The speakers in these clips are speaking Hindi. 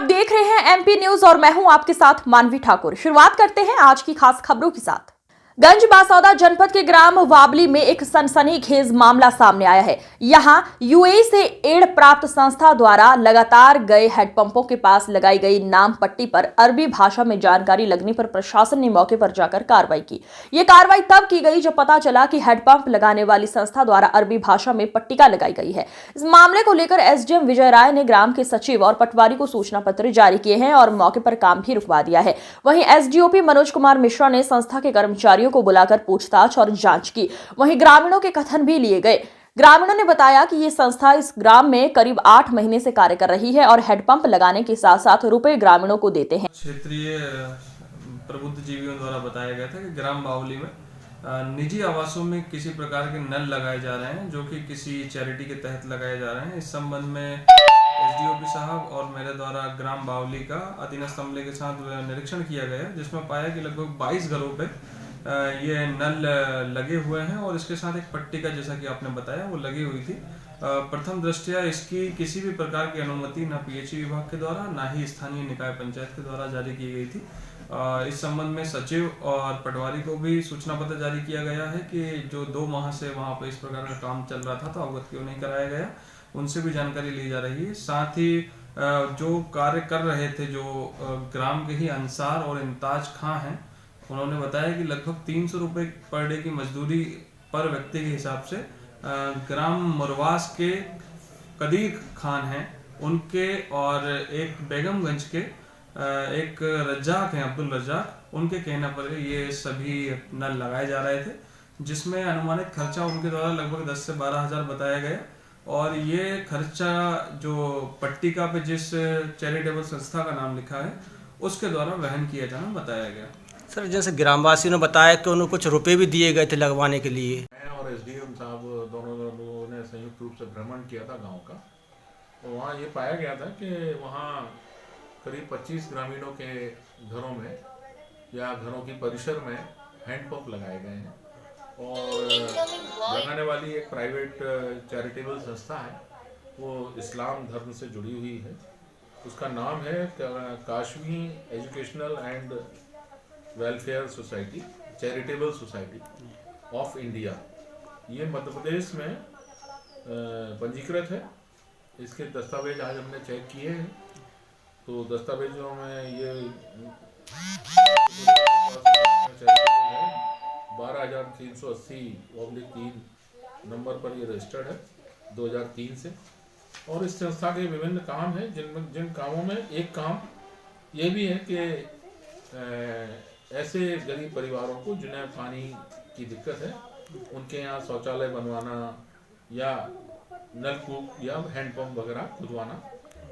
देख रहे हैं एमपी न्यूज और मैं हूं आपके साथ मानवी ठाकुर। शुरुआत करते हैं आज की खास खबरों के साथ। गंज बासौदा जनपद के ग्राम वाबली में एक सनसनीखेज मामला सामने आया है। यहां यूएई से एड प्राप्त संस्था द्वारा लगातार गए हैंडपंपों के पास लगाई गई नाम पट्टी पर अरबी भाषा में जानकारी लगने पर प्रशासन ने मौके पर जाकर कार्रवाई की। ये कार्रवाई तब की गई जब पता चला कि हैंडपंप लगाने वाली संस्था द्वारा अरबी भाषा में पट्टिका लगाई गई है। इस मामले को लेकर एसडीएम विजय राय ने ग्राम के सचिव और पटवारी को सूचना पत्र जारी किए हैं और मौके पर काम भी रुकवा दिया है। वहीं एसडीओपी मनोज कुमार मिश्रा ने संस्था के कर्मचारियों को बुलाकर पूछताछ और जांच की। वहीं ग्रामीणों के कथन भी लिए गए। ग्रामीणों ने बताया कि ये संस्था इस ग्राम में करीब 8 महीने से कार्य कर रही है और हैंडपंप लगाने के साथ साथ रुपए ग्रामीणों को देते हैं। क्षेत्रीय प्रबुद्ध जीवियों द्वारा बताया गया था कि ग्राम बावली में निजी आवासों में किसी प्रकार के नल लगाए जा रहे हैं जो कि किसी चैरिटी के तहत लगाए जा रहे हैं। इस संबंध में एसडीओपी साहब और मेरे द्वारा ग्राम बावली का अधीनस्थ अमले के साथ निरीक्षण किया गया, जिसमें पाया कि लगभग 22 घरों पे ये नल लगे हुए हैं और इसके साथ एक पट्टिका, जैसा कि आपने बताया, वो लगी हुई थी। प्रथम दृष्टया इसकी किसी भी प्रकार की अनुमति ना पीएचई विभाग के द्वारा ना ही स्थानीय निकाय पंचायत के द्वारा जारी की गई थी। इस संबंध में सचिव और पटवारी को भी सूचना पत्र जारी किया गया है कि जो 2 माह से वहां पर इस प्रकार का काम चल रहा था तो अवगत क्यों नहीं कराया गया, उनसे भी जानकारी ली जा रही है। साथ ही जो कार्य कर रहे थे जो ग्राम के ही अंसार और इम्ताज खां हैं, उन्होंने बताया कि लगभग 300 रुपये पर डे की मजदूरी पर व्यक्ति के हिसाब से ग्राम मुरवास के कदीर खान हैं उनके और एक बेगमगंज के एक रज्जाक हैं अब्दुल रज्जाक, उनके कहने पर ये सभी नल लगाए जा रहे थे, जिसमें अनुमानित खर्चा उनके द्वारा लगभग 10 से 12 हज़ार बताया गया। और ये खर्चा जो पट्टिका पे जिस चैरिटेबल संस्था का नाम लिखा है उसके द्वारा वहन किया जाना बताया गया। सर, जैसे ग्रामवासियों ने बताया कि उन्हें कुछ रुपए भी दिए गए थे लगवाने के लिए। मैं और एसडीएम साहब दोनों लोगों ने संयुक्त रूप से भ्रमण किया था गांव का, और वहाँ ये पाया गया था कि वहाँ करीब 25 ग्रामीणों के घरों में या घरों की परिसर में हैंडपंप लगाए गए हैं और लगाने वाली एक प्राइवेट चैरिटेबल संस्था है, वो इस्लाम धर्म से जुड़ी हुई है। उसका नाम है Kashmi educational and welfare society charitable society of India. ये मध्य प्रदेश में पंजीकृत है। इसके दस्तावेज आज हमने चेक किए हैं, तो दस्तावेजों में ये 12,380/3 नंबर पर ये रजिस्टर्ड है 2003 से। और इस संस्था के विभिन्न काम हैं, जिन कामों में एक काम ये भी है कि ऐसे गरीब परिवारों को जिन्हें पानी की दिक्कत है, उनके यहाँ शौचालय बनवाना या नलकूप या हैंडपंप वगैरह खुदवाना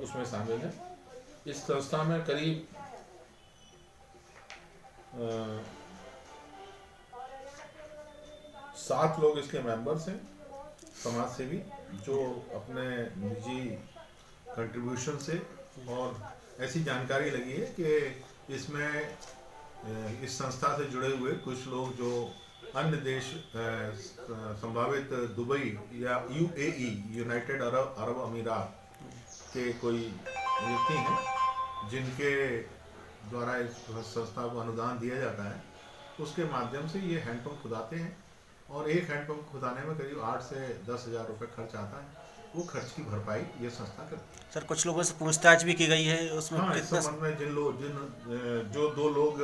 उसमें शामिल है। इस संस्था में करीब 7 लोग इसके मेंबर्स हैं, समाज सेवी, जो अपने निजी कंट्रीब्यूशन से, और ऐसी जानकारी लगी है कि इसमें इस संस्था से जुड़े हुए कुछ लोग जो अन्य देश संभावित दुबई या यूएई यूनाइटेड अरब अमीरात के कोई व्यक्ति हैं, जिनके द्वारा इस संस्था को अनुदान दिया जाता है, उसके माध्यम से ये हैंडपंप खुदाते हैं और एक हैंडपंप खुदाने में करीब 8 से 10 हज़ार रुपये खर्च आता है। वो खर्च की भरपाई ये संस्था करती है। सर, कुछ लोगों से पूछताछ भी की गई है उसमें। हाँ, इस संबंध में जो 2 लोग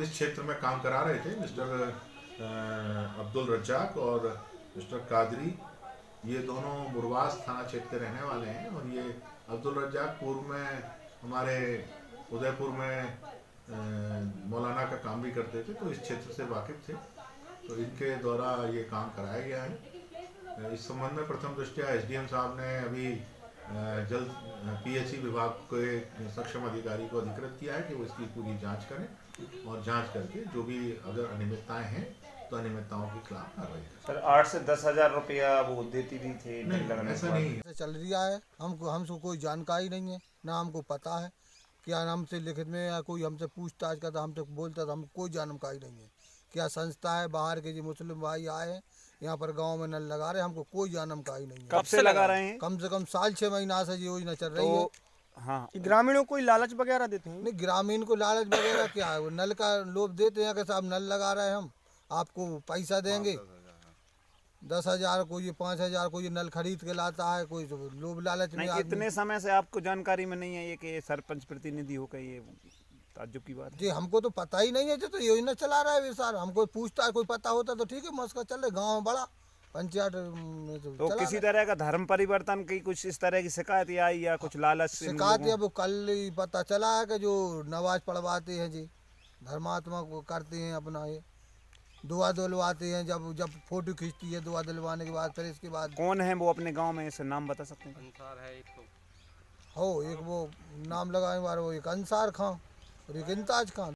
इस क्षेत्र में काम करा रहे थे, मिस्टर अब्दुल रज्जाक और मिस्टर कादरी, ये दोनों मुरवास थाना क्षेत्र के रहने वाले हैं। और ये अब्दुल रज्जाक पूर्व में हमारे उदयपुर में मौलाना का काम भी करते थे, तो इस क्षेत्र से वाकिफ थे, तो इनके द्वारा ये काम कराया गया है। इस संबंध में प्रथम दृष्टया एसडीएम साहब ने अभी जल्द पीएचई विभाग के सक्षम अधिकारी को अधिकृत किया है कि वो इसकी पूरी जांच करें और जांच करके जो भी अगर अनियमितताएं हैं तो अनियमितताओं के खिलाफ कार्रवाई करें। सर, 8 से 10 हज़ार रुपया वो देती भी थे। नहीं, ऐसा नहीं है। चल रहा है, हमको कोई जानकारी नहीं है, ना हमको पता है क्या नाम से लिखित में या कोई हमसे पूछताछ करता, हमसे बोलता था, हमको कोई जानकारी नहीं है। क्या संस्था है, बाहर के जो मुस्लिम भाई आए हैं यहाँ पर गांव में नल लगा रहे, हमको कोई जानकारी नहीं है। कब से लगा रहे हैं? कम से कम साल 6 महीना से ये योजना चल रही है। हाँ कि ग्रामीणों को कोई लालच वगैरह देते हैं? नहीं, ग्रामीण को लालच वगैरह क्या है, वो नल का लोभ देते हैं कि साहब नल लगा रहे हैं हम, आपको पैसा देंगे 10,000, कोई ये 5,000, कोई ये नल खरीद के लाता है, कोई तो लोभ लालच में नहीं, आदमी। इतने समय से आपको जानकारी में नहीं है ये कि ये सरपंच प्रतिनिधि होकर, ये ताज्जुब की बात है। जी हमको तो पता ही नहीं है, जो तो योजना चला रहा है सर, हमको पूछता कोई पता होता तो ठीक है, मस्का चल रहा गाँव में बड़ा पंचायत में तो तो चला किसी रहा है। तरह का धर्म परिवर्तन की कुछ इस तरह की शिकायत आई या कुछ लालच से शिकायत लोगों- अब कल ही पता चला है कि जो नमाज पढ़वाते हैं जी, धर्मात्मा को करते हैं अपना, ये दुआ दिलवाते हैं, जब जब फोटो खींचती है दुआ दिलवाने के बाद, फिर इसके बाद कौन है वो अपने गांव में, इसे नाम बता सकते हैं? हो एक वो नाम लगाने वाला, वो एक अंसार खां और एक इंताज खां।